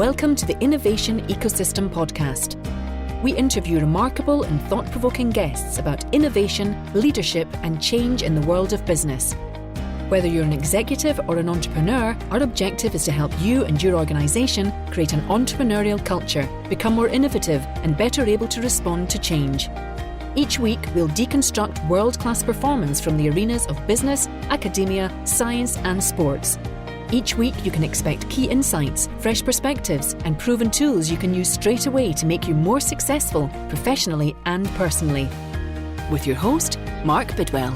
Welcome to the Innovation Ecosystem Podcast. We interview remarkable and thought-provoking guests about innovation, leadership, and change in the world of business. Whether you're an executive or an entrepreneur, our objective is to help you and your organisation create an entrepreneurial culture, become more innovative, and better able to respond to change. Each week, we'll deconstruct world-class performance from the arenas of business, academia, science, and sports. Each week, you can expect key insights, fresh perspectives, and proven tools you can use straight away to make you more successful professionally and personally. With your host, Mark Bidwell.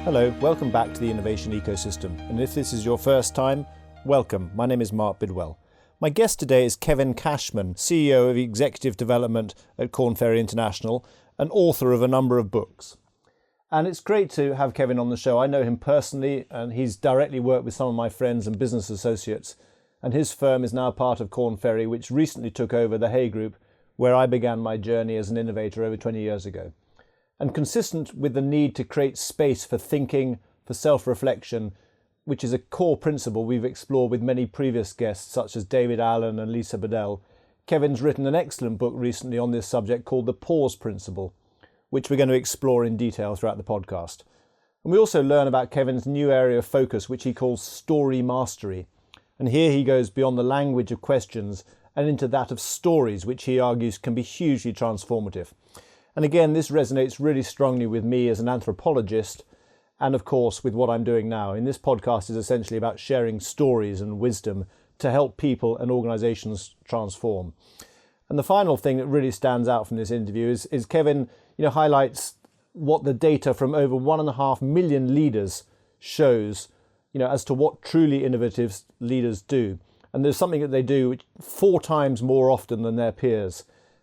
Hello, welcome back to the Innovation Ecosystem. And if this is your first time, welcome. My name is Mark Bidwell. My guest today is Kevin Cashman, CEO of Executive Development at Korn Ferry International and author of a number of books. And it's great to have Kevin on the show. I know him personally, and he's directly worked with some of my friends and business associates. And his firm is now part of Korn Ferry, which recently took over the Hay Group, where I began my journey as an innovator over 20 years ago. And consistent with the need to create space for thinking, for self-reflection, which is a core principle we've explored with many previous guests, such as David Allen and Lisa Bedell, Kevin's written an excellent book recently on this subject called The Pause Principle, which we're going to explore in detail throughout the podcast. And we also learn about Kevin's new area of focus, which he calls story mastery. And here he goes beyond the language of questions and into that of stories, which he argues can be hugely transformative. And again, this resonates really strongly with me as an anthropologist, and of course with what I'm doing now. In this podcast is essentially about sharing stories and wisdom to help people and organizations transform. And the final thing that really stands out from this interview is Kevin highlights what the data from over 1.5 million leaders shows, as to what truly innovative leaders do. And there's something that they do 4 times more often than their peers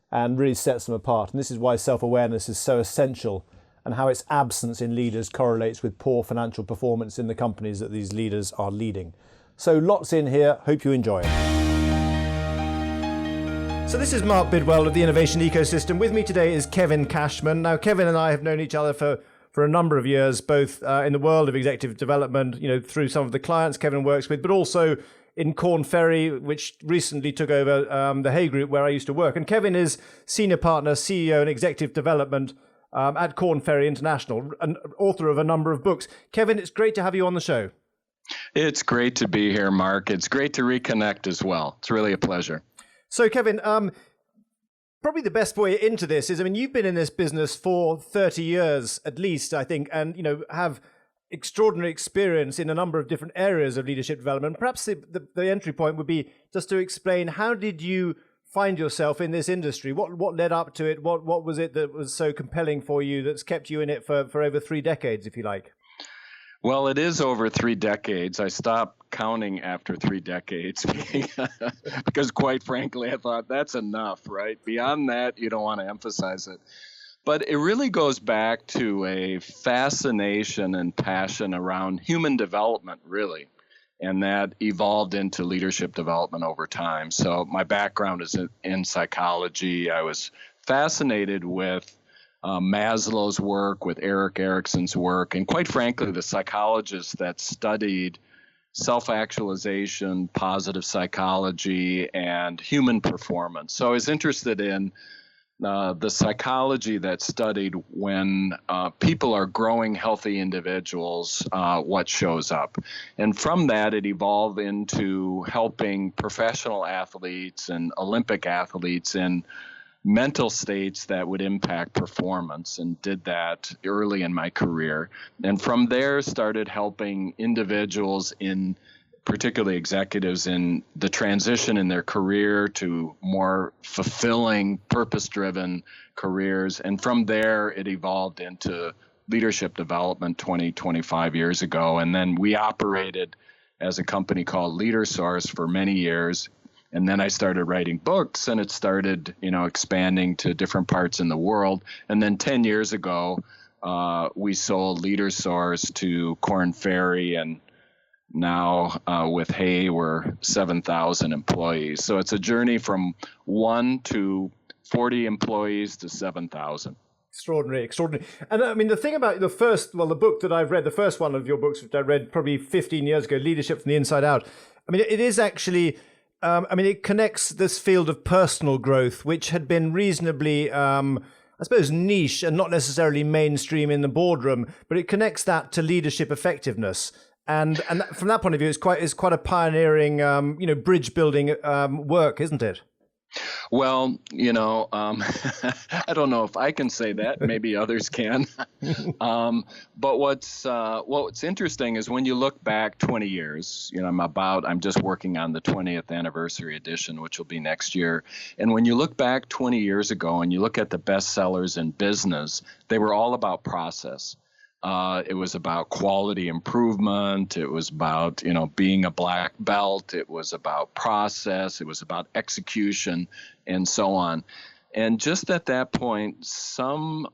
and really sets them apart. And this is why self-awareness is so essential and how its absence in leaders correlates with poor financial performance in the companies that these leaders are leading. So lots in here. Hope you enjoy it. So this is Mark Bidwell of the Innovation Ecosystem. With me today is Kevin Cashman. Now, Kevin and I have known each other for a number of years, both in the world of executive development, through some of the clients Kevin works with, but also in Korn Ferry, which recently took over the Hay Group, where I used to work. And Kevin is Senior Partner, CEO and Executive Development at Korn Ferry International, and author of a number of books. Kevin, it's great to have you on the show. It's great to be here, Mark. It's great to reconnect as well. It's really a pleasure. So, Kevin, probably the best way into this is, you've been in this business for 30 years at least, I think, and, have extraordinary experience in a number of different areas of leadership development. Perhaps the entry point would be just to explain, how did you find yourself in this industry? What led up to it? What was it that was so compelling for you that's kept you in it for over 3 decades, if you like? Well, it is over 3 decades. I stopped counting after 3 decades because quite frankly, I thought that's enough, right? Beyond that, you don't want to emphasize it. But it really goes back to a fascination and passion around human development, really. And that evolved into leadership development over time. So my background is in psychology. I was fascinated with Maslow's work, with Erik Erikson's work, and quite frankly, the psychologists that studied self-actualization, positive psychology, and human performance. So I was interested in the psychology that studied when people are growing healthy individuals, what shows up. And from that, it evolved into helping professional athletes and Olympic athletes in mental states that would impact performance, and did that early in my career. And from there, started helping individuals, particularly executives, in the transition in their career to more fulfilling, purpose-driven careers. And from there, it evolved into leadership development 25 years ago. And then we operated as a company called LeaderSource for many years. And then I started writing books, and it started, expanding to different parts in the world. And then 10 years ago, we sold LeaderSource to Korn Ferry, and now with Hay, we're 7,000 employees. So it's a journey from 1 to 40 employees to 7,000. Extraordinary. And the thing about the book that I've read, the first one of your books, which I read probably 15 years ago, Leadership from the Inside Out, it is actually it connects this field of personal growth, which had been reasonably, I suppose, niche and not necessarily mainstream in the boardroom, but it connects that to leadership effectiveness. And from that point of view, it's quite a pioneering, bridge building work, isn't it? Well, I don't know if I can say that. Maybe others can. But what's interesting is when you look back 20 years, I'm just working on the 20th anniversary edition, which will be next year. And when you look back 20 years ago and you look at the bestsellers in business, they were all about process. It was about quality improvement. It was about, being a black belt. It was about process. It was about execution and so on. And just at that point, some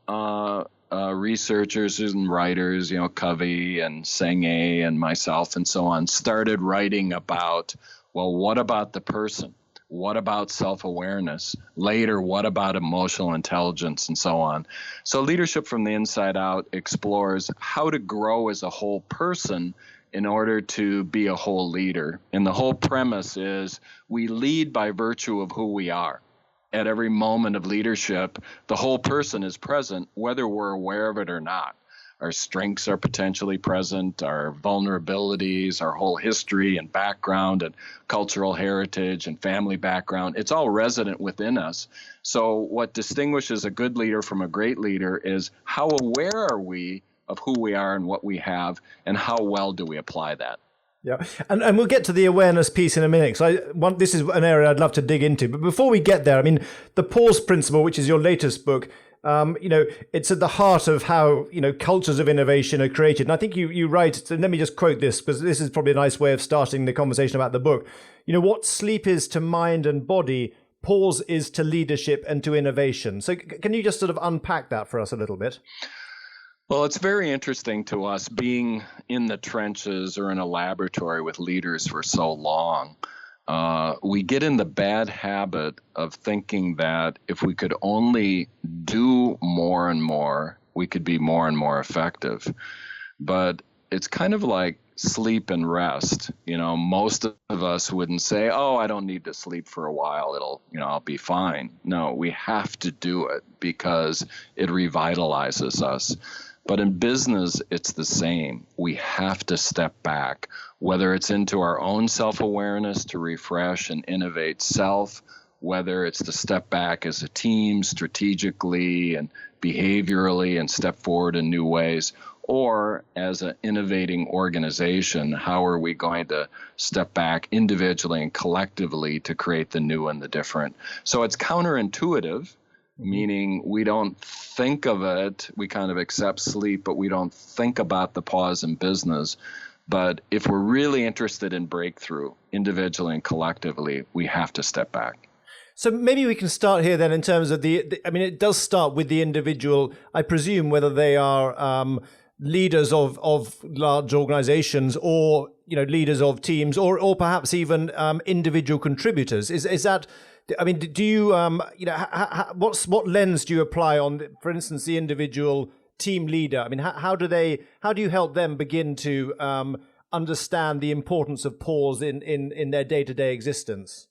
researchers and writers, Covey and Senge and myself and so on, started writing about, well, what about the person? What about self-awareness? Later, what about emotional intelligence and so on? So leadership from the inside out explores how to grow as a whole person in order to be a whole leader. And the whole premise is we lead by virtue of who we are. At every moment of leadership, the whole person is present, whether we're aware of it or not. Our strengths are potentially present, our vulnerabilities, our whole history and background and cultural heritage and family background. It's all resident within us. So what distinguishes a good leader from a great leader is how aware are we of who we are and what we have, and how well do we apply that? Yeah, and we'll get to the awareness piece in a minute. So this is an area I'd love to dig into. But before we get there, the pause principle, which is your latest book, it's at the heart of how, cultures of innovation are created. And I think you write, so let me just quote this, because this is probably a nice way of starting the conversation about the book. What sleep is to mind and body, pause is to leadership and to innovation. So can you just sort of unpack that for us a little bit? Well, it's very interesting to us being in the trenches or in a laboratory with leaders for so long. We get in the bad habit of thinking that if we could only do more and more, we could be more and more effective. But it's kind of like sleep and rest. Most of us wouldn't say, oh, I don't need to sleep for a while. I'll be fine. No, we have to do it because it revitalizes us. But in business, it's the same. We have to step back, whether it's into our own self-awareness to refresh and innovate self, whether it's to step back as a team strategically and behaviorally and step forward in new ways, or as an innovating organization, how are we going to step back individually and collectively to create the new and the different? So it's counterintuitive, meaning we don't think of it, we kind of accept sleep, but we don't think about the pause in business. But if we're really interested in breakthrough, individually and collectively, we have to step back. So maybe we can start here then in terms of it does start with the individual, I presume, whether they are leaders of large organizations or, leaders of teams or perhaps even individual contributors. Is that... do you, what lens do you apply on, for instance, the individual team leader? How do you help them begin to understand the importance of pause in their day-to-day existence?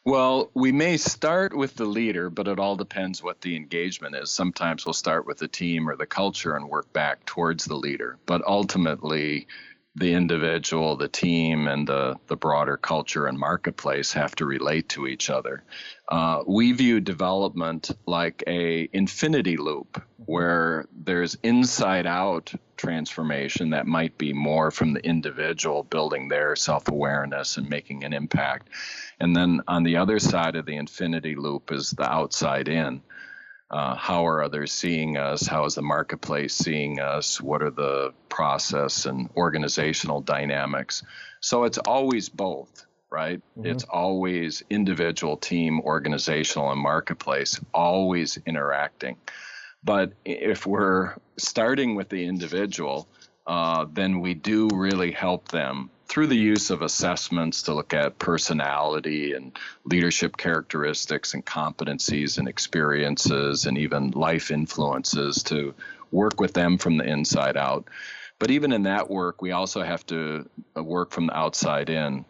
Well, we may start with the leader, but it all depends what the engagement is. Sometimes we'll start with the team or the culture and work back towards the leader. But ultimately, the individual, the team, and the broader culture and marketplace have to relate to each other. We view development like a infinity loop where there's inside-out transformation that might be more from the individual building their self-awareness and making an impact. And then on the other side of the infinity loop is the outside in. How are others seeing us? How is the marketplace seeing us? What are the process and organizational dynamics? So it's always both, right? Mm-hmm. It's always individual, team, organizational, and marketplace, always interacting. But if we're starting with the individual, then we do really help them through the use of assessments to look at personality and leadership characteristics and competencies and experiences and even life influences to work with them from the inside out. But even in that work, we also have to work from the outside in,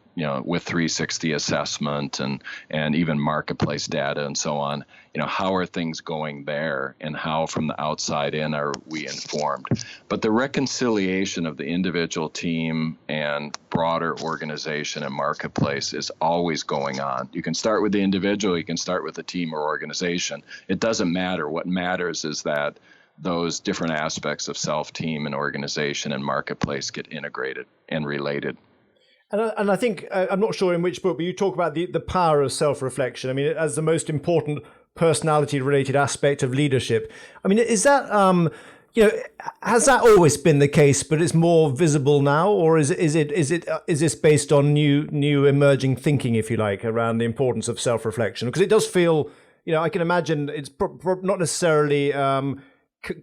with 360 assessment and even marketplace data and so on. How are things going there, and how from the outside in are we informed? But the reconciliation of the individual, team, and broader organization and marketplace is always going on. You can start with the individual, you can start with the team or organization. It doesn't matter. What matters is that those different aspects of self, team, and organization and marketplace get integrated and related. And I think, I'm not sure in which book, but you talk about the power of self-reflection. I mean, as the most important personality-related aspect of leadership. I mean, is that, has that always been the case, but it's more visible now? Or is this based on new emerging thinking, if you like, around the importance of self-reflection? Because it does feel, I can imagine it's not necessarily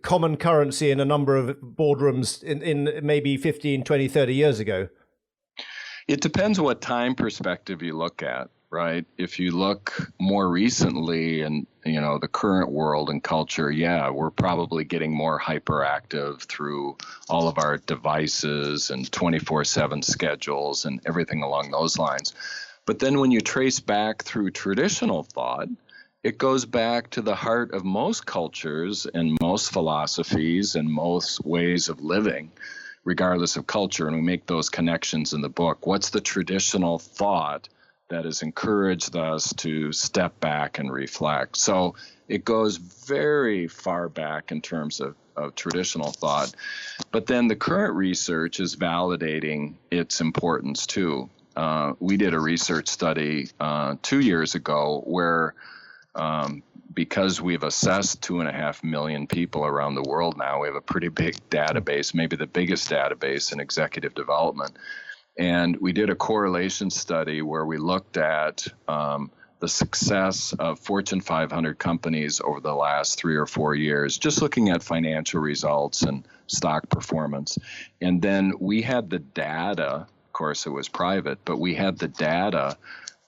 common currency in a number of boardrooms in maybe 15, 20, 30 years ago. It depends what time perspective you look at, right? If you look more recently in, the current world and culture, we're probably getting more hyperactive through all of our devices and 24/7 schedules and everything along those lines. But then when you trace back through traditional thought, it goes back to the heart of most cultures and most philosophies and most ways of living, regardless of culture, and we make those connections in the book. What's the traditional thought that has encouraged us to step back and reflect? So it goes very far back in terms of traditional thought. But then the current research is validating its importance too. We did a research study 2 years ago where because we've assessed 2.5 million people around the world now, we have a pretty big database, maybe the biggest database in executive development. And we did a correlation study where we looked at the success of Fortune 500 companies over the last 3 or 4 years, just looking at financial results and stock performance. And then we had the data, of course it was private, but we had the data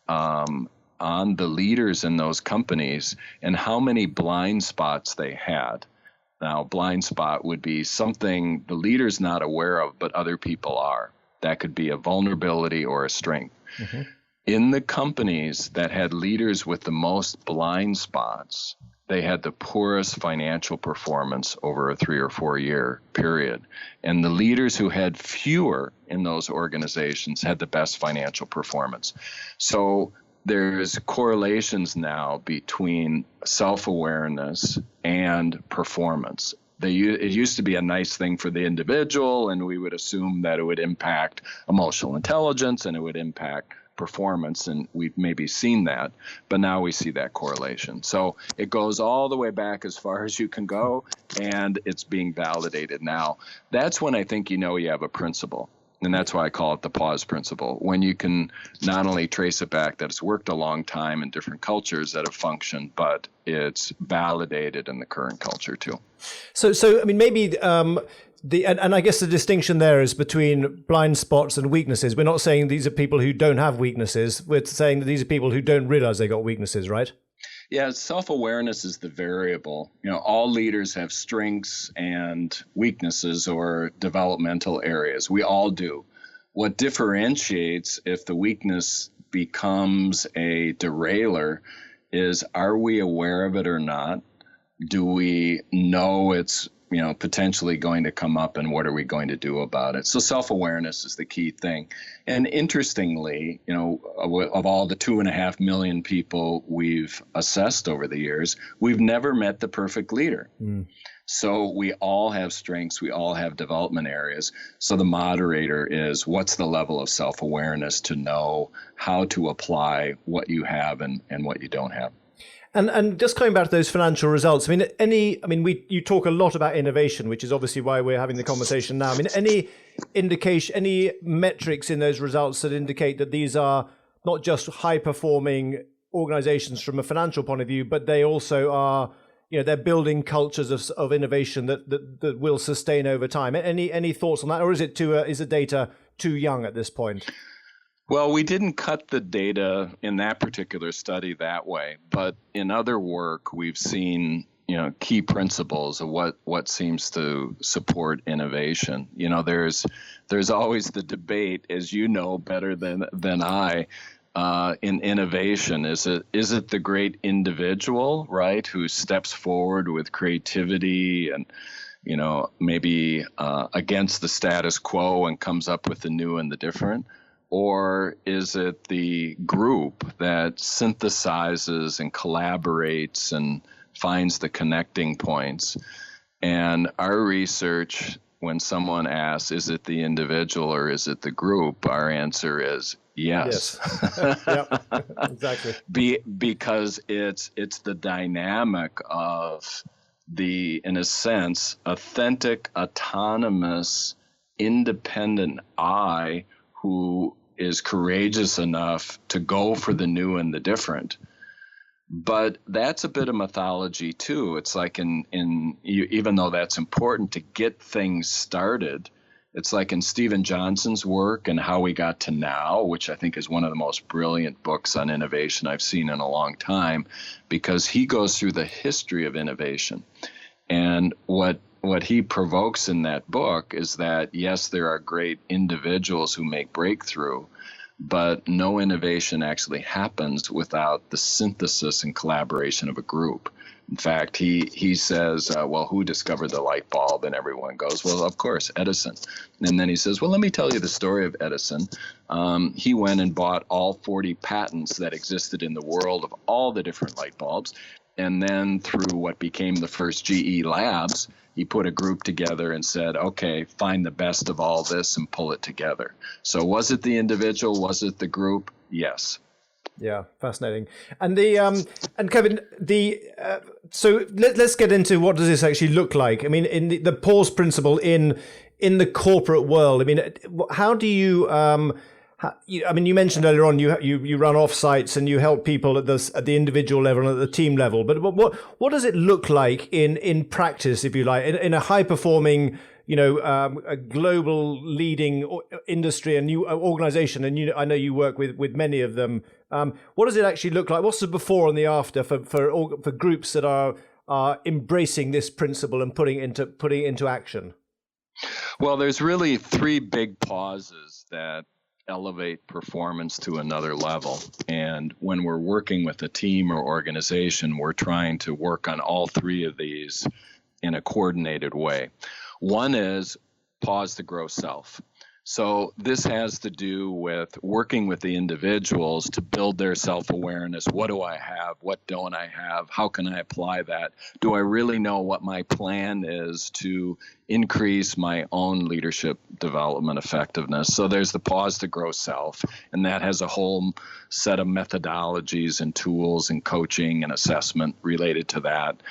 on the leaders in those companies and how many blind spots they had. Now, blind spot would be something the leader's not aware of, but other people are. That could be a vulnerability or a strength. Mm-hmm. In the companies that had leaders with the most blind spots, they had the poorest financial performance over a 3 or 4 year period. And the leaders who had fewer in those organizations had the best financial performance. So there's correlations now between self-awareness and performance. It used to be a nice thing for the individual, and we would assume that it would impact emotional intelligence and it would impact performance, and we've maybe seen that, but now we see that correlation. So it goes all the way back as far as you can go, and it's being validated now. That's when I think you have a principle. And that's why I call it the pause principle. When you can not only trace it back that it's worked a long time in different cultures that have functioned, but it's validated in the current culture too. So I mean, maybe and I guess the distinction there is between blind spots and weaknesses. We're not saying these are people who don't have weaknesses. We're saying that these are people who don't realize they got weaknesses, right? Yeah, self-awareness is the variable. All leaders have strengths and weaknesses or developmental areas. We all do. What differentiates if the weakness becomes a derailer is, are we aware of it or not? Do we know it's potentially going to come up, and what are we going to do about it? So self-awareness is the key thing. And interestingly, of all the 2.5 million people we've assessed over the years, we've never met the perfect leader. Mm. So we all have strengths, we all have development areas. So the moderator is, what's the level of self-awareness to know how to apply what you have and what you don't have? And just coming back to those financial results, you talk a lot about innovation, which is obviously why we're having the conversation now. I mean, any indication, any metrics in those results that indicate that these are not just high-performing organizations from a financial point of view, but they also are, they're building cultures of innovation that will sustain over time. Any thoughts on that, or is the data too young at this point? Well, we didn't cut the data in that particular study that way, but in other work, we've seen, key principles of what seems to support innovation. There's always the debate, as you know better than I, in innovation. Is it the great individual, right, who steps forward with creativity and maybe against the status quo and comes up with the new and the different? Or is it the group that synthesizes and collaborates and finds the connecting points? And our research, when someone asks, is it the individual or is it the group? Our answer is yes. Yep, exactly. Because it's the dynamic of the, in a sense, authentic, autonomous, independent I who is courageous enough to go for the new and the different. But that's a bit of mythology too. It's like even though that's important to get things started, it's like in Stephen Johnson's work and How We Got to Now, which I think is one of the most brilliant books on innovation I've seen in a long time, because he goes through the history of innovation. And what he provokes in that book is that, yes, there are great individuals who make breakthrough, but no innovation actually happens without the synthesis and collaboration of a group. In fact, he says, well, who discovered the light bulb? And everyone goes, well, of course, Edison. And then he says, well, let me tell you the story of Edison. He went and bought all 40 patents that existed in the world of all the different light bulbs. And then through what became the first GE Labs, he put a group together and said, okay, find the best of all this and pull it together. So was it the individual? Was it the group? Yes. Yeah, fascinating. And and Kevin, so let's get into what does this actually look like? I mean, in the pause principle in the corporate world. I mean, how do you? I mean, you mentioned earlier on you run offsites and you help people at the individual level and at the team level. But what does it look like in practice, if you like, in a high performing, a global leading industry and new organization? And I know you work with many of them. What does it actually look like? What's the before and the after for groups that are embracing this principle and putting it into action? Well, there's really three big pauses that elevate performance to another level. And when we're working with a team or organization, we're trying to work on all three of these in a coordinated way. One is pause to grow self. So this has to do with working with the individuals to build their self-awareness. What do I have? What don't I have? How can I apply that? Do I really know what my plan is to increase my own leadership development effectiveness? So there's the pause to grow self, and that has a whole set of methodologies and tools and coaching and assessment related to that.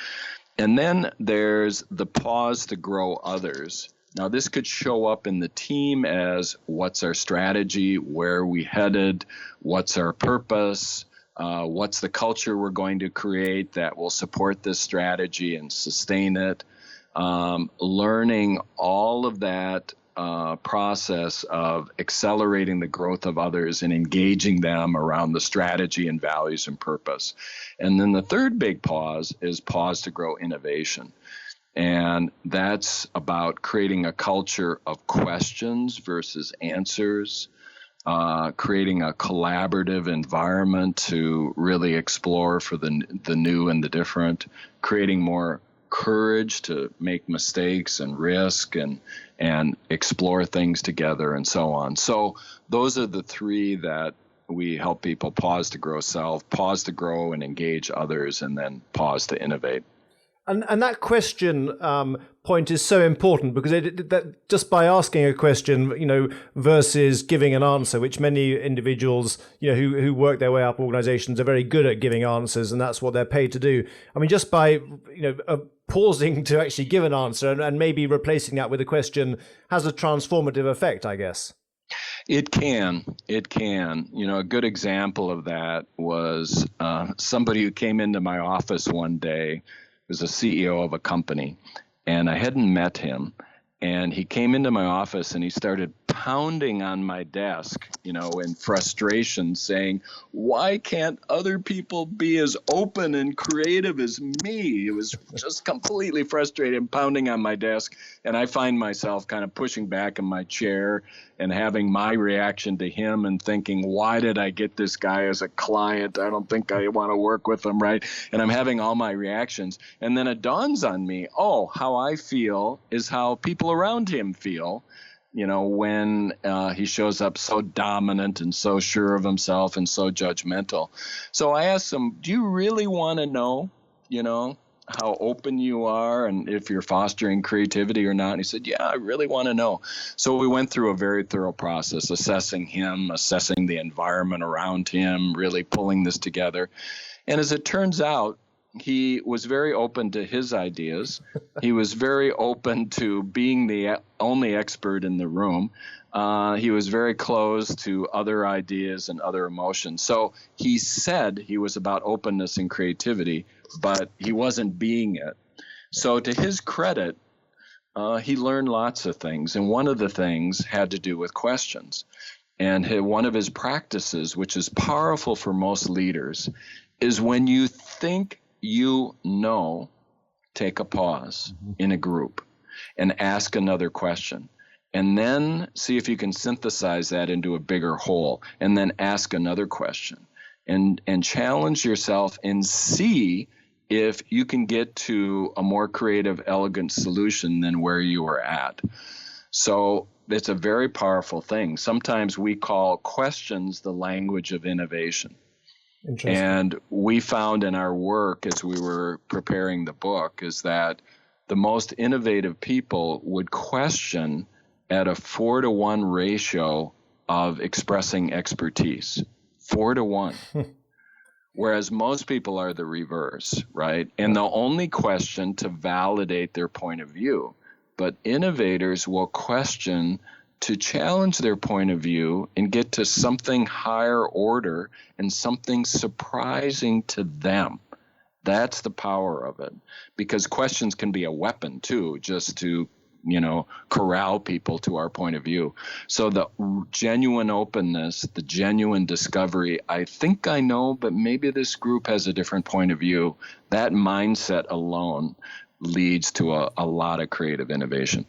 And then there's the pause to grow others. Now, this could show up in the team as what's our strategy, where are we headed, what's our purpose, what's the culture we're going to create that will support this strategy and sustain it. Learning all of that process of accelerating the growth of others and engaging them around the strategy and values and purpose. And then the third big pause is pause to grow innovation. And that's about creating a culture of questions versus answers, creating a collaborative environment to really explore for the new and the different, creating more courage to make mistakes and risk and explore things together and so on. So those are the three that we help people: pause to grow self, pause to grow and engage others, and then pause to innovate. And that question point is so important, because that just by asking a question, versus giving an answer, which many individuals, who work their way up organizations are very good at giving answers, and that's what they're paid to do. I mean, just by, pausing to actually give an answer and maybe replacing that with a question has a transformative effect, I guess. It can. A good example of that was somebody who came into my office one day. Was a CEO of a company, and I hadn't met him. And he came into my office and he started pounding on my desk, in frustration, saying, why can't other people be as open and creative as me? It was just completely frustrated, pounding on my desk. And I find myself kind of pushing back in my chair and having my reaction to him and thinking, why did I get this guy as a client? I don't think I want to work with him, right? And I'm having all my reactions. And then it dawns on me, how I feel is how people around him feel, when he shows up so dominant and so sure of himself and so judgmental. So I asked him, do you really want to know, how open you are and if you're fostering creativity or not? And he said, yeah, I really want to know. So we went through a very thorough process, assessing him, assessing the environment around him, really pulling this together. And as it turns out, he was very open to his ideas. He was very open to being the only expert in the room. He was very close to other ideas and other emotions. So he said he was about openness and creativity, but he wasn't being it. So to his credit, he learned lots of things. And one of the things had to do with questions. And one of his practices, which is powerful for most leaders, is when you think take a pause in a group and ask another question. And then see if you can synthesize that into a bigger whole, and then ask another question and challenge yourself and see if you can get to a more creative, elegant solution than where you were at. So it's a very powerful thing. Sometimes we call questions the language of innovation. And we found in our work as we were preparing the book is that the most innovative people would question at a 4-to-1 ratio of expressing expertise. 4-to-1. Whereas most people are the reverse, right? And they'll only question to validate their point of view. But innovators will question to challenge their point of view and get to something higher order and something surprising to them. That's the power of it. Because questions can be a weapon too, just to corral people to our point of view. So the genuine openness, the genuine discovery, I think I know, but maybe this group has a different point of view. That mindset alone leads to a lot of creative innovation.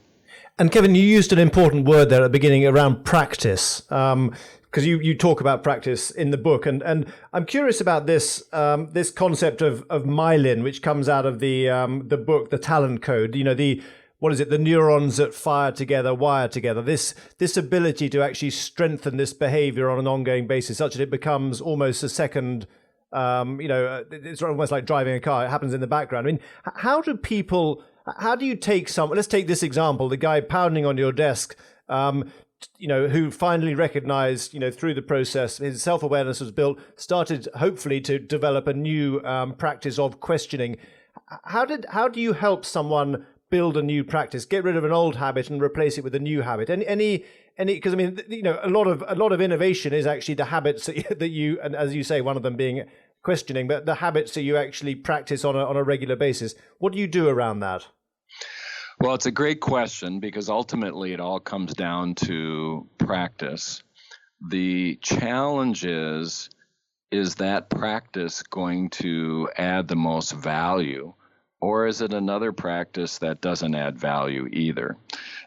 And Kevin, you used an important word there at the beginning around practice, because you talk about practice in the book. And I'm curious about this concept of myelin, which comes out of the book, The Talent Code. The neurons that fire together, wire together, this ability to actually strengthen this behavior on an ongoing basis such that it becomes almost a second, it's almost like driving a car. It happens in the background. I mean, how do you take let's take this example, the guy pounding on your desk, who finally recognized, through the process, his self-awareness was built, started hopefully to develop a new practice of questioning. How do you help someone build a new practice, get rid of an old habit and replace it with a new habit? Any, because a lot of innovation is actually the habits that you, and as you say, one of them being questioning, but the habits that you actually practice on a regular basis. What do you do around that? Well, it's a great question because ultimately it all comes down to practice. The challenge is that practice going to add the most value? Or is it another practice that doesn't add value either?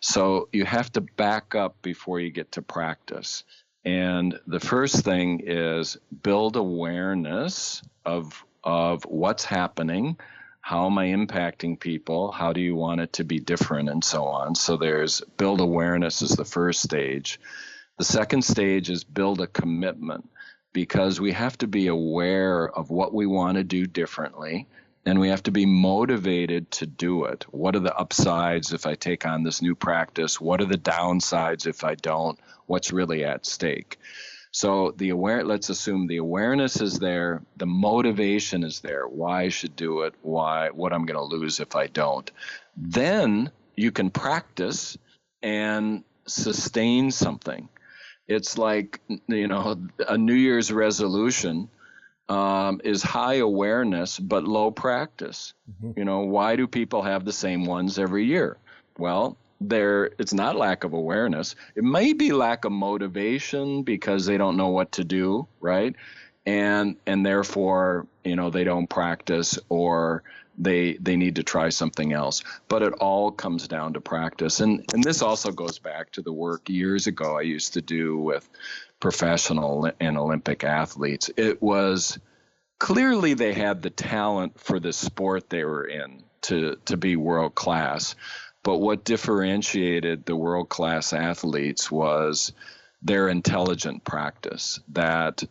So you have to back up before you get to practice. And the first thing is build awareness of what's happening. How am I impacting people? How do you want it to be different? And so on. So there's build awareness is the first stage. The second stage is build a commitment, because we have to be aware of what we want to do differently. And we have to be motivated to do it. What are the upsides if I take on this new practice? What are the downsides if I don't? What's really at stake? So let's assume the awareness is there, the motivation is there, why I should do it, what I'm going to lose if I don't. Then you can practice and sustain something. It's like, a New Year's resolution is high awareness but low practice. Why do people have the same ones every year? Well, it's not lack of awareness. It may be lack of motivation because they don't know what to do, right? And therefore, they don't practice, or they need to try something else. But it all comes down to practice. And this also goes back to the work years ago I used to do with professional and Olympic athletes. It was clearly they had the talent for the sport they were in to be world class. But what differentiated the world class athletes was their intelligent practice, that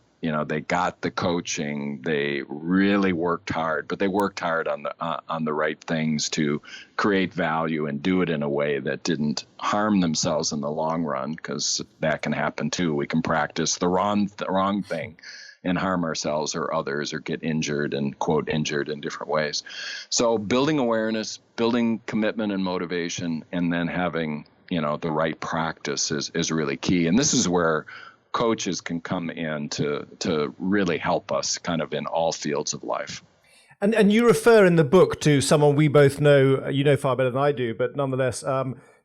they got the coaching, they really worked hard, but they worked hard on the right things to create value and do it in a way that didn't harm themselves in the long run, because that can happen too. We can practice the wrong thing and harm ourselves or others, or get injured and quote injured in different ways. So building awareness, building commitment and motivation, and then having the right practice is really key. And this is where coaches can come in to really help us kind of in all fields of life. And you refer in the book to someone we both know, far better than I do, but nonetheless,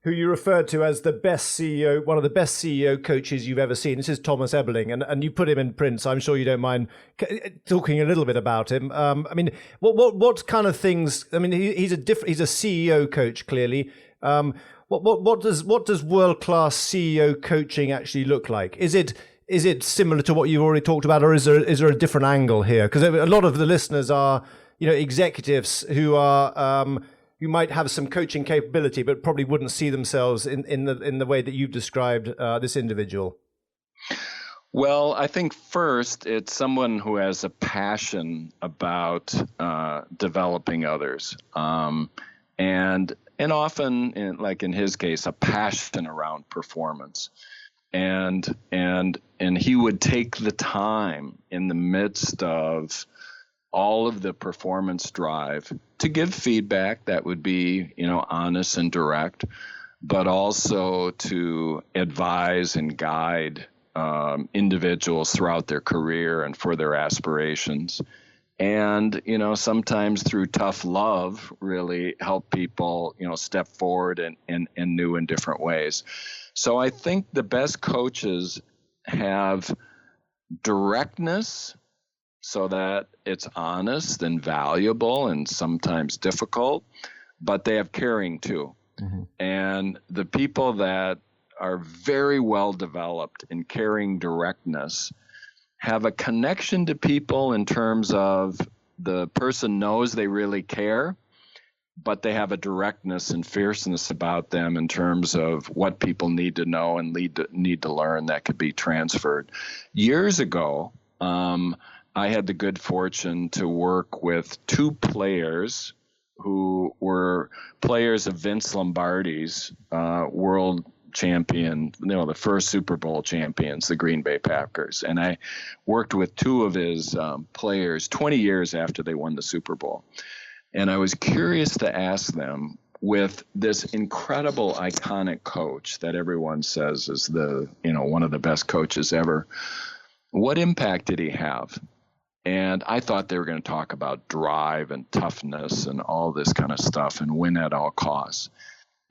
who you referred to as the best CEO, one of the best CEO coaches you've ever seen. This is Thomas Eberling, and you put him in print, so I'm sure you don't mind talking a little bit about him. What kind of things? I mean, he's a CEO coach, clearly. What does world-class CEO coaching actually look like? Is it similar to what you've already talked about, or is there a different angle here? Because a lot of the listeners are executives who are who might have some coaching capability, but probably wouldn't see themselves in the way that you've described this individual. Well, I think first it's someone who has a passion about developing others, and often, in his case, a passion around performance, and he would take the time in the midst of all of the performance drive to give feedback that would be, honest and direct, but also to advise and guide individuals throughout their career and for their aspirations. And, sometimes through tough love, really help people, step forward in new and different ways. So I think the best coaches have directness, so that it's honest and valuable and sometimes difficult, but they have caring too. Mm-hmm. And the people that are very well developed in caring directness have a connection to people in terms of the person knows they really care, but they have a directness and fierceness about them in terms of what people need to know and need to learn that could be transferred. Years ago, I had the good fortune to work with two players who were players of Vince Lombardi's world champion, the first Super Bowl champions, the Green Bay Packers. And I worked with two of his players 20 years after they won the Super Bowl. And I was curious to ask them, with this incredible, iconic coach that everyone says is one of the best coaches ever, what impact did he have? And I thought they were going to talk about drive and toughness and all this kind of stuff and win at all costs.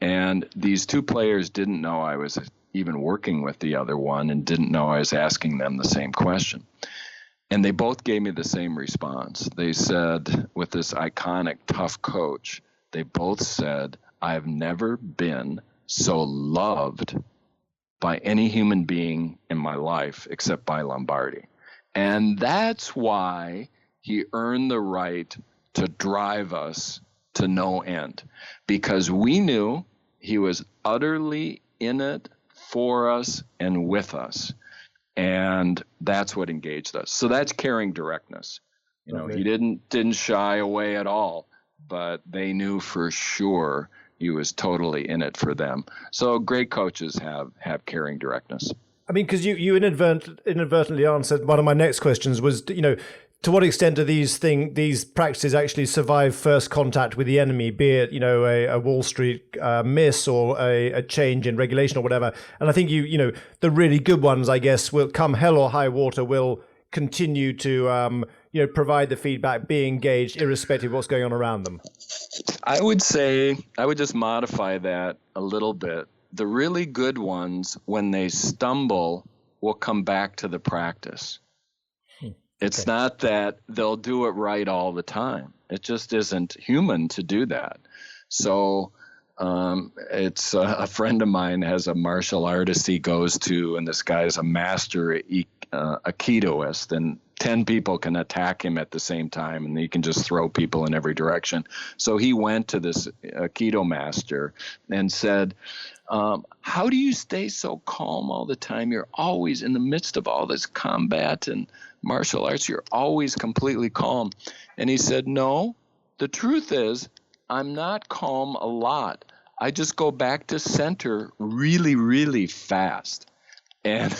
And these two players didn't know I was even working with the other one and didn't know I was asking them the same question. And they both gave me the same response. They said, with this iconic, tough coach, they both said, I've never been so loved by any human being in my life except by Lombardi. And that's why he earned the right to drive us to no end, because we knew he was utterly in it for us and with us. And that's what engaged us. So that's caring directness. He didn't shy away at all, but they knew for sure he was totally in it for them. So great coaches have caring directness. I mean, because you inadvertently answered one of my next questions was, to what extent do these practices actually survive first contact with the enemy, be it, a Wall Street miss or a change in regulation or whatever. And I think the really good ones, I guess, will come hell or high water, will continue to provide the feedback, be engaged, irrespective of what's going on around them? I would just modify that a little bit. The really good ones, when they stumble, will come back to the practice. It's not that they'll do it right all the time. It just isn't human to do that. So it's a friend of mine has a martial artist he goes to, and this guy is a master aikidoist, and 10 people can attack him at the same time, and he can just throw people in every direction. So he went to this aikido master and said, how do you stay so calm all the time? You're always in the midst of all this combat and martial arts. You're always completely calm. And he said, no, the truth is I'm not calm a lot. I just go back to center really, really fast. And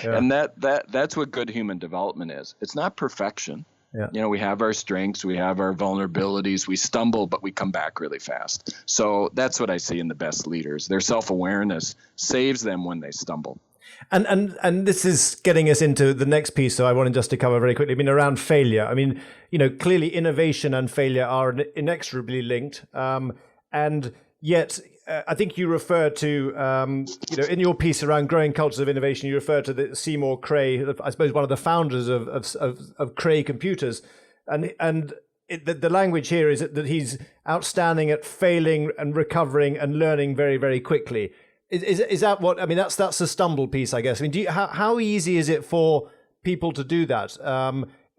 and that's what good human development is. It's not perfection. Yeah. We have our strengths, we have our vulnerabilities, we stumble, but we come back really fast. So that's what I see in the best leaders. Their self-awareness saves them when they stumble. And this is getting us into the next piece, so I wanted just to cover very quickly. Around failure. Clearly innovation and failure are inexorably linked. And yet, I think you refer to, in your piece around growing cultures of innovation, you refer to the Seymour Cray, I suppose one of the founders of Cray Computers, and the language here is that he's outstanding at failing and recovering and learning very, very quickly. Is that what? That's the stumble piece, I guess. How easy is it for people to do that?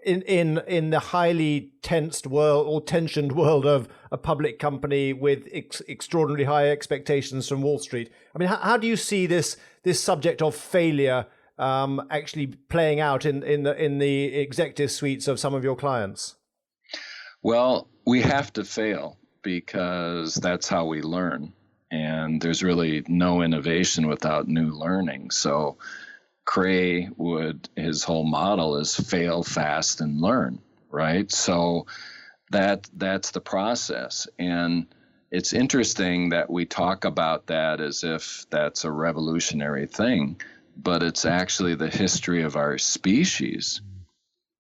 In the highly tensed world or tensioned world of a public company with extraordinarily high expectations from Wall Street. How do you see this subject of failure actually playing out in the executive suites of some of your clients? Well, we have to fail because that's how we learn, and there's really no innovation without new learning. So Cray his whole model is fail fast and learn, right? So that's the process. And it's interesting that we talk about that as if that's a revolutionary thing, but it's actually the history of our species.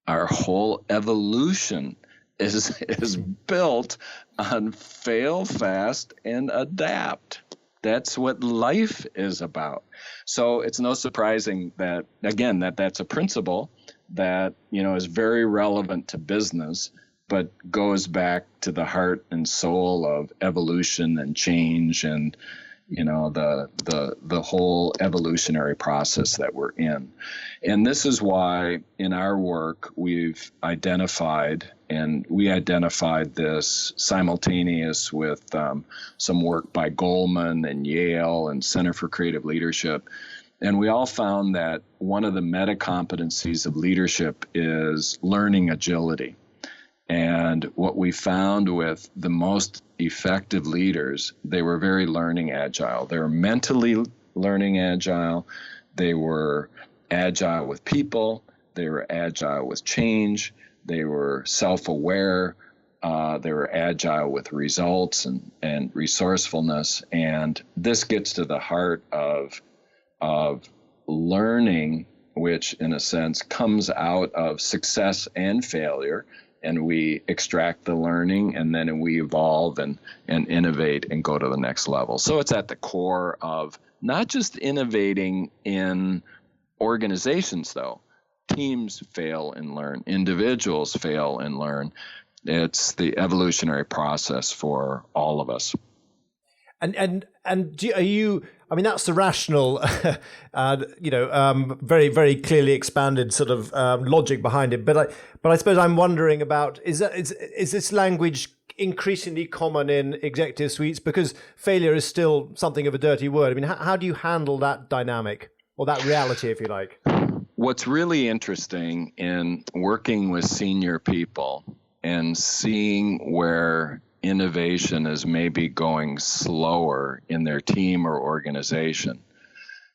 Our whole evolution is built on fail fast and adapt. That's what life is about. So it's no surprising that, again, that's a principle that, is very relevant to business, but goes back to the heart and soul of evolution and change and, the whole evolutionary process that we're in. And this is why in our work we've identified this simultaneous with some work by Goldman and Yale and Center for Creative Leadership. And we all found that one of the meta competencies of leadership is learning agility. And what we found with the most effective leaders, they were very learning agile. They were mentally learning agile. They were agile with people. They were agile with change. They were self-aware. They were agile with results and resourcefulness. And this gets to the heart of learning, which in a sense comes out of success and failure. And we extract the learning, and then we evolve and innovate and go to the next level. So it's at the core of not just innovating in organizations, though. Teams fail and learn. Individuals fail and learn. It's the evolutionary process for all of us. And are you? That's the rational, very, very clearly expanded sort of logic behind it. But I suppose I'm wondering about is this language increasingly common in executive suites, because failure is still something of a dirty word. How do you handle that dynamic or that reality, if you like? What's really interesting in working with senior people and seeing where innovation is maybe going slower in their team or organization,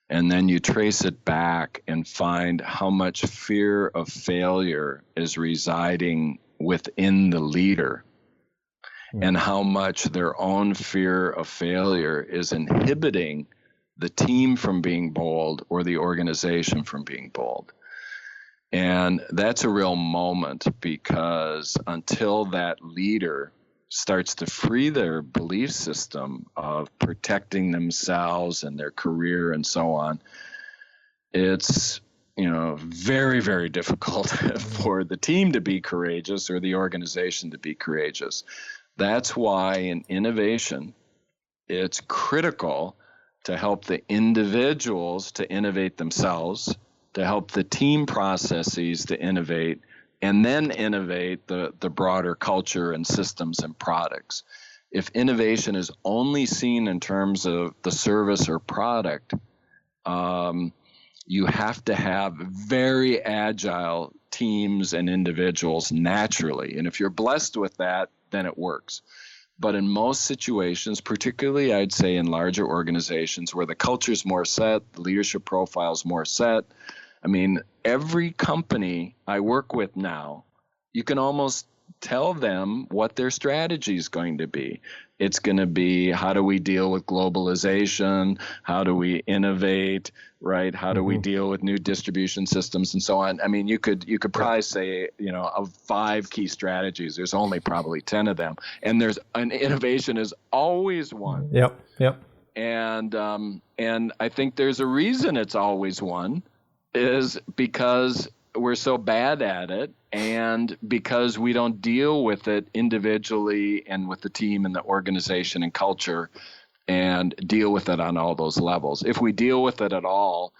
and then you trace it back and find how much fear of failure is residing within the leader, and how much their own fear of failure is inhibiting the team from being bold or the organization from being bold. And that's a real moment, because until that leader starts to free their belief system of protecting themselves and their career and so on, it's very, very difficult for the team to be courageous or the organization to be courageous. That's why in innovation, it's critical to help the individuals to innovate themselves, to help the team processes to innovate, and then innovate the broader culture and systems and products. If innovation is only seen in terms of the service or product, you have to have very agile teams and individuals naturally. And if you're blessed with that, then it works. But in most situations, particularly I'd say in larger organizations where the culture's more set, the leadership profile's more set, I mean, every company I work with now, you can almost tell them what their strategy is going to be. It's going to be, how do we deal with globalization? How do we innovate, right? How do we deal with new distribution systems and so on? I mean, you could probably say, of 5 key strategies, there's only probably 10 of them. And there's an innovation is always one. Yep. And I think there's a reason it's always one, is because we're so bad at it, and because we don't deal with it individually and with the team and the organization and culture, and deal with it on all those levels. If we deal with it at all,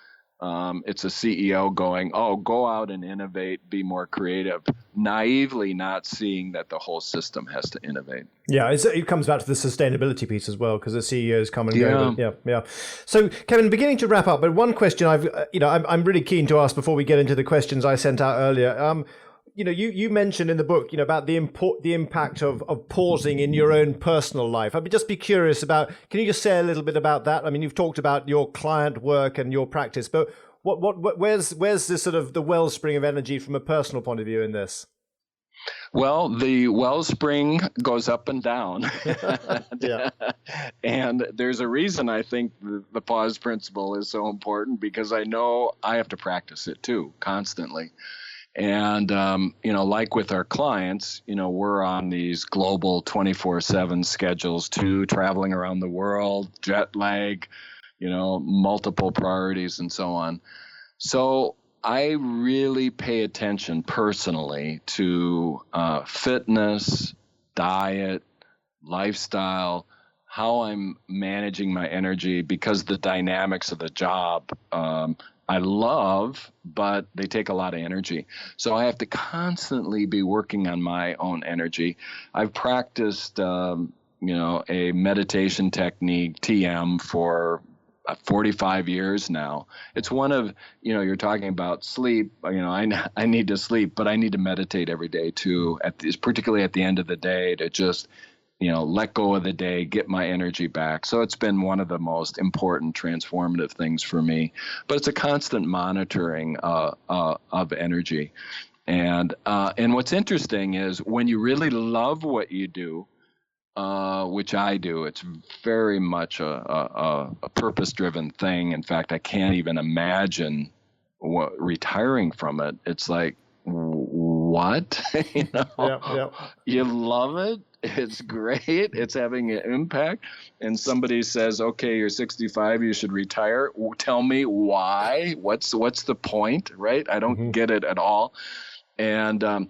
it's a CEO going, oh, go out and innovate, be more creative, naively not seeing that the whole system has to innovate. Yeah, it comes back to the sustainability piece as well, because the CEOs come and go. Yeah. So, Kevin, beginning to wrap up, but one question I'm really keen to ask before we get into the questions I sent out earlier. You mentioned in the book, about the impact of pausing in your own personal life. I'd just be curious about, can you just say a little bit about that? I mean, you've talked about your client work and your practice, but where's this sort of the wellspring of energy from a personal point of view in this? Well, the wellspring goes up and down. Yeah. And there's a reason I think the pause principle is so important, because I know I have to practice it too, constantly. And, like with our clients, we're on these global 24/7 schedules too, traveling around the world, jet lag, multiple priorities and so on. So I really pay attention personally to fitness, diet, lifestyle, how I'm managing my energy, because the dynamics of the job I love, but they take a lot of energy. So I have to constantly be working on my own energy. I've practiced, a meditation technique, TM, for 45 years now. It's one of, you're talking about sleep. I need to sleep, but I need to meditate every day too, particularly at the end of the day, to just let go of the day, get my energy back. So it's been one of the most important transformative things for me. But it's a constant monitoring of energy. And what's interesting is when you really love what you do, which I do, it's very much a purpose-driven thing. In fact, I can't even imagine retiring from it. It's like, what? You love it. It's great. It's having an impact. And somebody says, okay, you're 65, you should retire. Tell me why. What's the point, right? I don't get it at all. But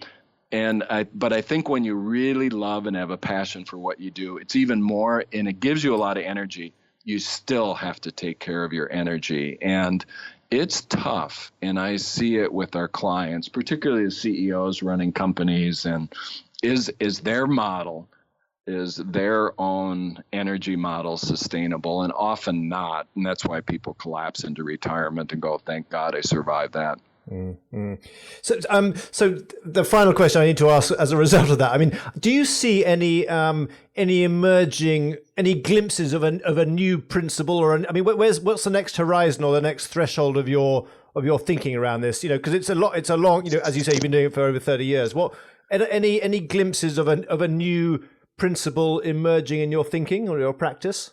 I think when you really love and have a passion for what you do, it's even more, and it gives you a lot of energy. You still have to take care of your energy. And it's tough. And I see it with our clients, particularly the CEOs running companies, and is their model, is their own energy model sustainable? And often not. And that's why people collapse into retirement and go, thank God I survived that. Mm-hmm. So the final question I need to ask as a result of that, I mean, do you see any emerging, any glimpses of a new principle, or what's the next horizon or the next threshold of your thinking around this? Because it's a long, as you say, you've been doing it for over 30 years. Any glimpses of a new principle emerging in your thinking or your practice?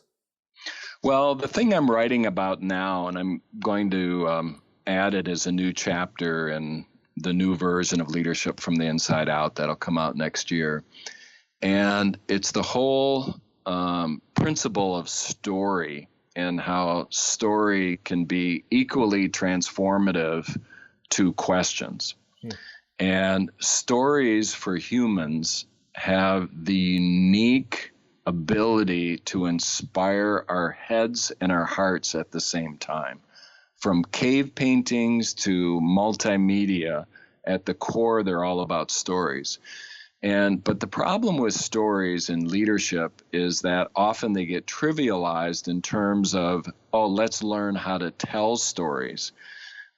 Well, the thing I'm writing about now, and I'm going to add it as a new chapter in the new version of Leadership from the Inside Out that'll come out next year. And it's the whole principle of story and how story can be equally transformative to questions. And stories for humans have the unique ability to inspire our heads and our hearts at the same time. From cave paintings to multimedia, at the core, they're all about stories. But the problem with stories in leadership is that often they get trivialized in terms of, let's learn how to tell stories.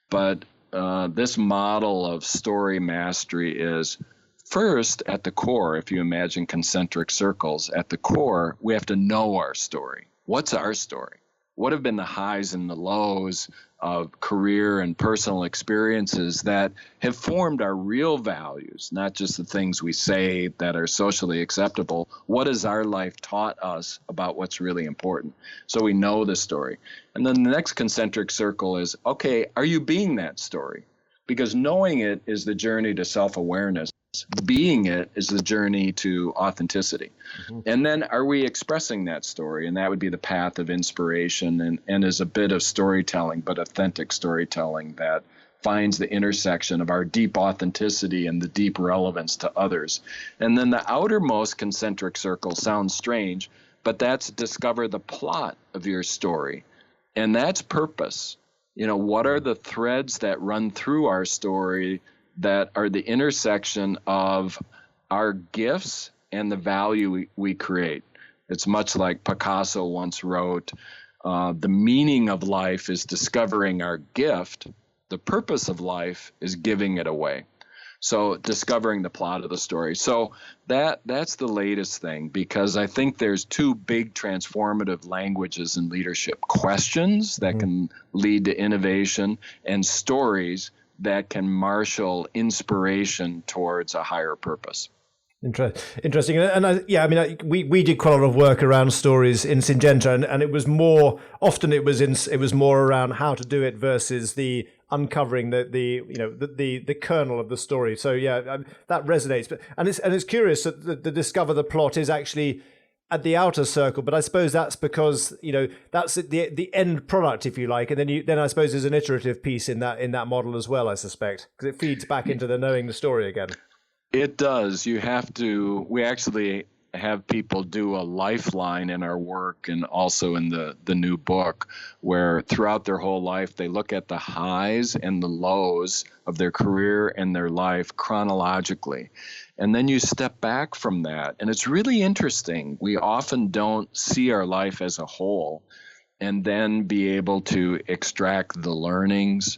But this model of story mastery is, first, at the core, if you imagine concentric circles, at the core, we have to know our story. What's our story? What have been the highs and the lows of career and personal experiences that have formed our real values, not just the things we say that are socially acceptable? What has our life taught us about what's really important? So we know the story. And then the next concentric circle is, okay, are you being that story? Because knowing it is the journey to self-awareness. Being it is the journey to authenticity. And then are we expressing that story? And that would be the path of inspiration and is a bit of storytelling, but authentic storytelling that finds the intersection of our deep authenticity and the deep relevance to others. And then the outermost concentric circle sounds strange, but that's discover the plot of your story. And that's purpose. What are the threads that run through our story that are the intersection of our gifts and the value we create? It's much like Picasso once wrote, the meaning of life is discovering our gift. The purpose of life is giving it away. So discovering the plot of the story. So that's the latest thing, because I think there's two big transformative languages in leadership: questions that can lead to innovation, and stories that can marshal inspiration towards a higher purpose. Interesting. And we did quite a lot of work around stories in Syngenta, and it was more often it was more around how to do it versus the uncovering the kernel of the story. So that resonates. But it's curious that the discover the plot is actually at the outer circle, but I suppose that's because that's the end product, if you like, and then I suppose there's an iterative piece in that model as well, I suspect, because it feeds back into the knowing the story again. It does. We actually have people do a lifeline in our work and also in the new book, where throughout their whole life they look at the highs and the lows of their career and their life chronologically. And then you step back from that. And it's really interesting. We often don't see our life as a whole and then be able to extract the learnings,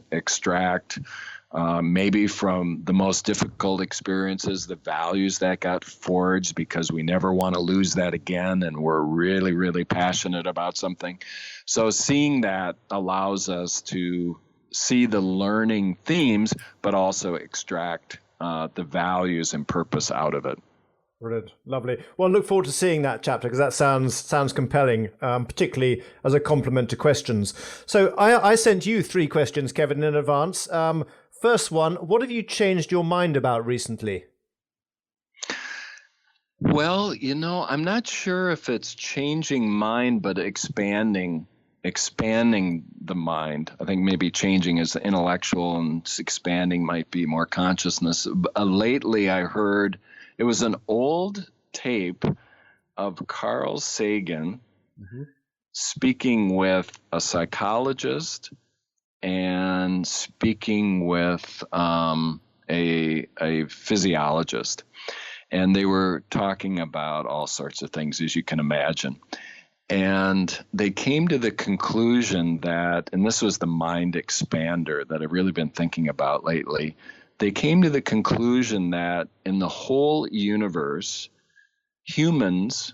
maybe from the most difficult experiences, the values that got forged because we never want to lose that again, and we're really, really passionate about something. So seeing that allows us to see the learning themes, but also extract the values and purpose out of it. Brilliant. Lovely. Well, I look forward to seeing that chapter, because that sounds compelling, particularly as a complement to questions. So I sent you 3 questions, Kevin, in advance. First one, what have you changed your mind about recently? Well, I'm not sure if it's changing mind, but expanding the mind. I think maybe changing is intellectual and expanding might be more consciousness. Lately, I heard it was an old tape of Carl Sagan speaking with a psychologist and speaking with a physiologist. And they were talking about all sorts of things, as you can imagine. And they came to the conclusion that, and this was the mind expander that I've really been thinking about lately, they came to the conclusion that in the whole universe, humans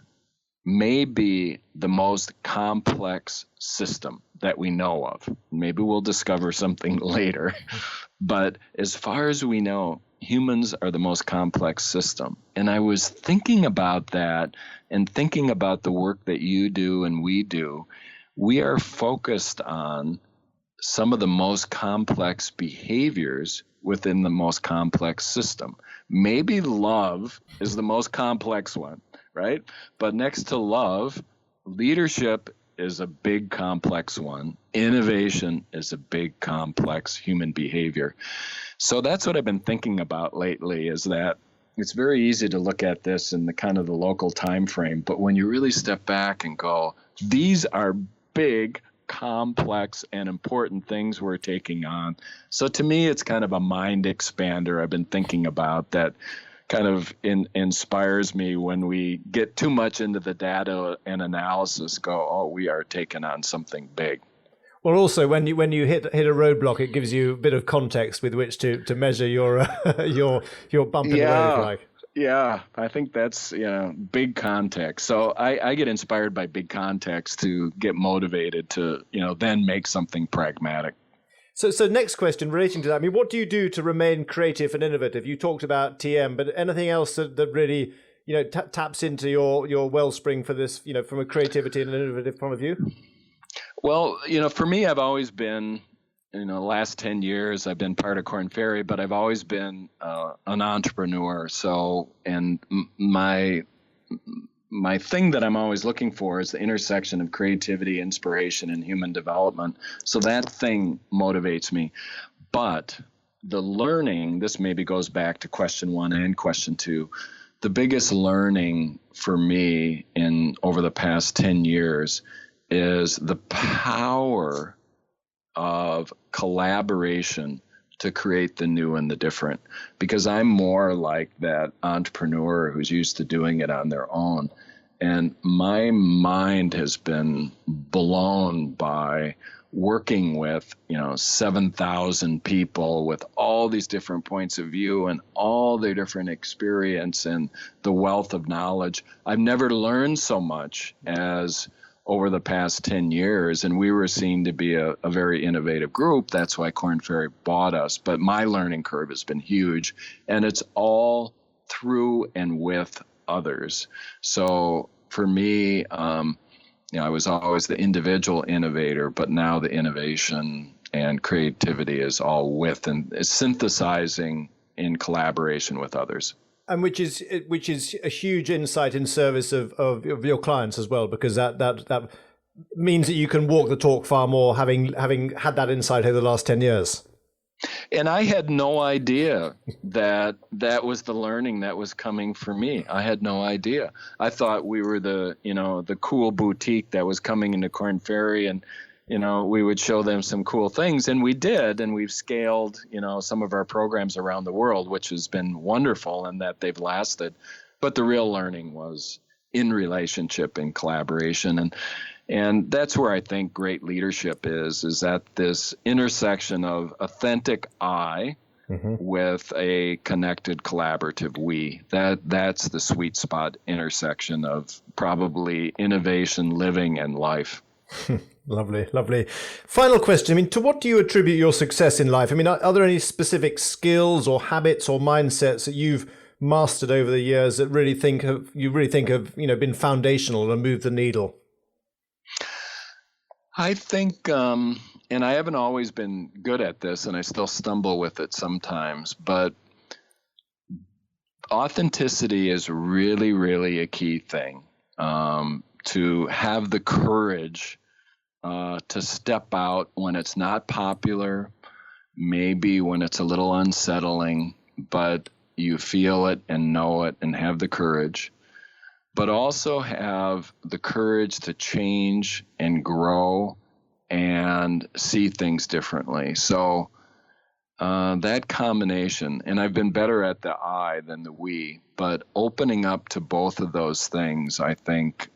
may be the most complex system that we know of. Maybe we'll discover something later. But as far as we know, humans are the most complex system. And I was thinking about that and thinking about the work that you do and we do. We are focused on some of the most complex behaviors within the most complex system. Maybe love is the most complex one, right? But next to love, leadership is a big complex one. Innovation is a big complex human behavior. So that's what I've been thinking about lately, is that it's very easy to look at this in the kind of the local time frame, but when you really step back and go, these are big, complex, and important things we're taking on. So to me, it's kind of a mind expander I've been thinking about that kind of inspires me when we get too much into the data and analysis, go, oh, we are taking on something big. Well, also when you hit a roadblock, it gives you a bit of context with which to measure your bump in the road, if you like. Yeah, I think that's big context. So I get inspired by big context to get motivated to then make something pragmatic. So next question relating to that. I mean, what do you do to remain creative and innovative? You talked about TM, but anything else that really taps into your wellspring for this, from a creativity and an innovative point of view? Well, for me, I've always been, the last 10 years, I've been part of Korn Ferry, but I've always been an entrepreneur. So, and my thing that I'm always looking for is the intersection of creativity, inspiration, and human development. So that thing motivates me. But the learning, this maybe goes back to question 1 and question 2. The biggest learning for me over the past 10 years is the power of collaboration to create the new and the different, because I'm more like that entrepreneur who's used to doing it on their own. And my mind has been blown by working with, 7,000 people with all these different points of view and all their different experience and the wealth of knowledge. I've never learned so much as over the past 10 years, and we were seen to be a very innovative group. That's why Korn Ferry bought us. But my learning curve has been huge, and it's all through and with others. So for me, I was always the individual innovator, but now the innovation and creativity is all with and is synthesizing in collaboration with others. And which is a huge insight in service of your clients as well, because that means that you can walk the talk far more, having had that insight over the last 10 years. And I had no idea that was the learning that was coming for me. I had no idea. I thought we were the cool boutique that was coming into Korn Ferry, and we would show them some cool things, and we did, and we've scaled, some of our programs around the world, which has been wonderful, and that they've lasted. But the real learning was in relationship and collaboration, and that's where I think great leadership is at this intersection of authentic I with a connected collaborative we. That's the sweet spot intersection of probably innovation, living, and life. Lovely, lovely. Final question. I mean, to what do you attribute your success in life? I mean, are there any specific skills or habits or mindsets that you've mastered over the years that you really think have been foundational and moved the needle? I think, and I haven't always been good at this, and I still stumble with it sometimes, but authenticity is really, really a key thing. To have the courage to step out when it's not popular, maybe when it's a little unsettling, but you feel it and know it and have the courage, but also have the courage to change and grow and see things differently. So that combination, and I've been better at the I than the we, but opening up to both of those things, I think,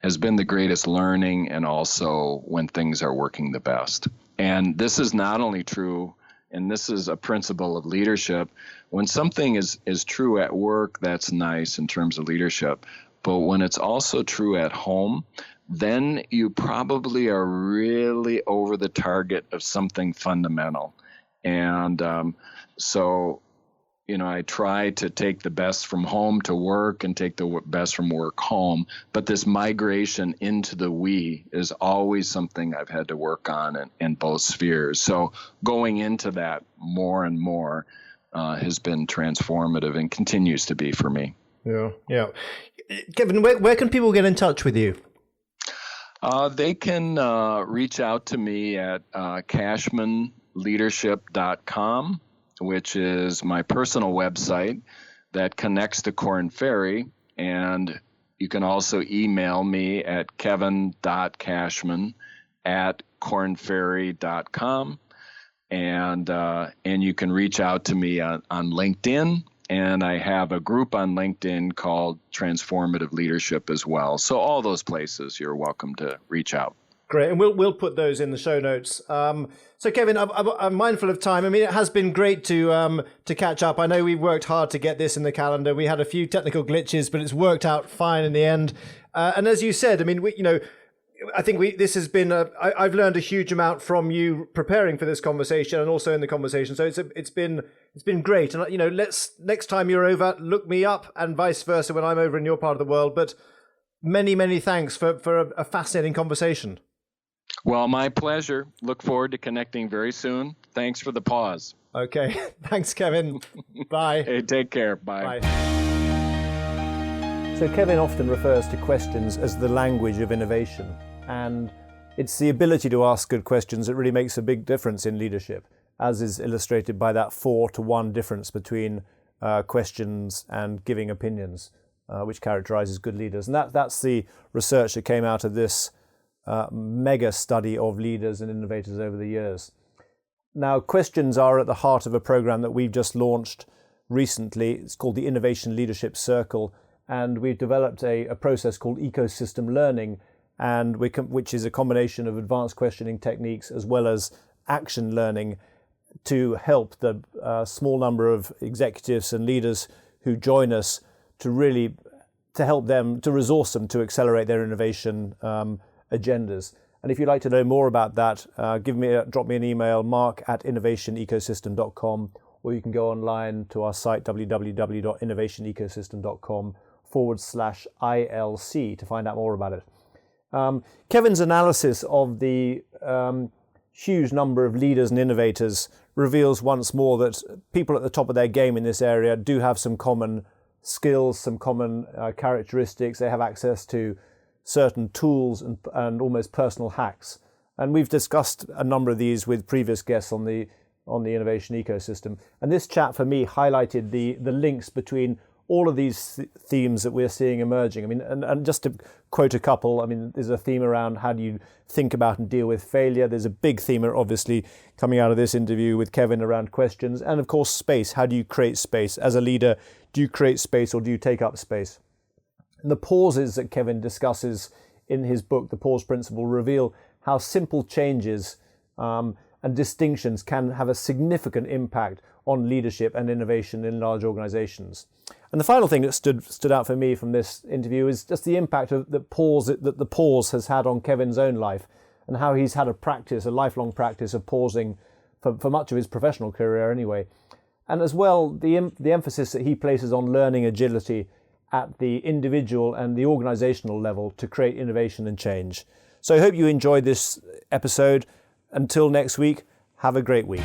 has been the greatest learning, and also when things are working the best. And this is not only true, and this is a principle of leadership. When something is true at work, that's nice in terms of leadership. But when it's also true at home, then you probably are really over the target of something fundamental. And so, I try to take the best from home to work and take the best from work home. But this migration into the we is always something I've had to work on in both spheres. So going into that more and more has been transformative and continues to be for me. Yeah. Kevin, where can people get in touch with you? They can reach out to me at cashmanleadership.com, which is my personal website that connects to Korn Ferry. And you can also email me at kevin.cashman@kornferry.com. And you can reach out to me on LinkedIn. And I have a group on LinkedIn called Transformative Leadership as well. So all those places, you're welcome to reach out. Great, and we'll put those in the show notes. So Kevin, I'm mindful of time. I mean, it has been great to catch up. I know we've worked hard to get this in the calendar. We had a few technical glitches, but it's worked out fine in the end. And as you said, I mean, I think this has been I've learned a huge amount from you preparing for this conversation and also in the conversation. So it's been great. And let's next time you're over, look me up, and vice versa when I'm over in your part of the world. But many thanks for a fascinating conversation. Well, my pleasure. Look forward to connecting very soon. Thanks for the pause. Okay. Thanks, Kevin. Bye. Hey, take care. Bye. So Kevin often refers to questions as the language of innovation. And it's the ability to ask good questions that really makes a big difference in leadership, as is illustrated by that 4-to-1 difference between questions and giving opinions, which characterizes good leaders. And that's the research that came out of this mega study of leaders and innovators over the years. Now, questions are at the heart of a program that we've just launched recently. It's called the Innovation Leadership Circle, and we've developed a process called ecosystem learning, and which is a combination of advanced questioning techniques as well as action learning to help the small number of executives and leaders who join us to help them, to resource them to accelerate their innovation agendas. And if you'd like to know more about that, drop me an email, mark@innovationecosystem.com, or you can go online to our site, www.innovationecosystem.com/ILC, to find out more about it. Kevin's analysis of the huge number of leaders and innovators reveals once more that people at the top of their game in this area do have some common skills, some common characteristics. They have access to certain tools and almost personal hacks. And we've discussed a number of these with previous guests on the innovation ecosystem. And this chat for me highlighted the links between all of these themes that we're seeing emerging. I mean, and just to quote a couple, I mean, there's a theme around how do you think about and deal with failure. There's a big theme, obviously, coming out of this interview with Kevin around questions. And of course, space. How do you create space? As a leader, do you create space or do you take up space? And the pauses that Kevin discusses in his book, The Pause Principle, reveal how simple changes and distinctions can have a significant impact on leadership and innovation in large organizations. And the final thing that stood out for me from this interview is just the impact of the pause has had on Kevin's own life, and how he's had a lifelong practice of pausing for much of his professional career anyway. And as well, the emphasis that he places on learning agility at the individual and the organizational level to create innovation and change. So I hope you enjoyed this episode. Until next week, have a great week.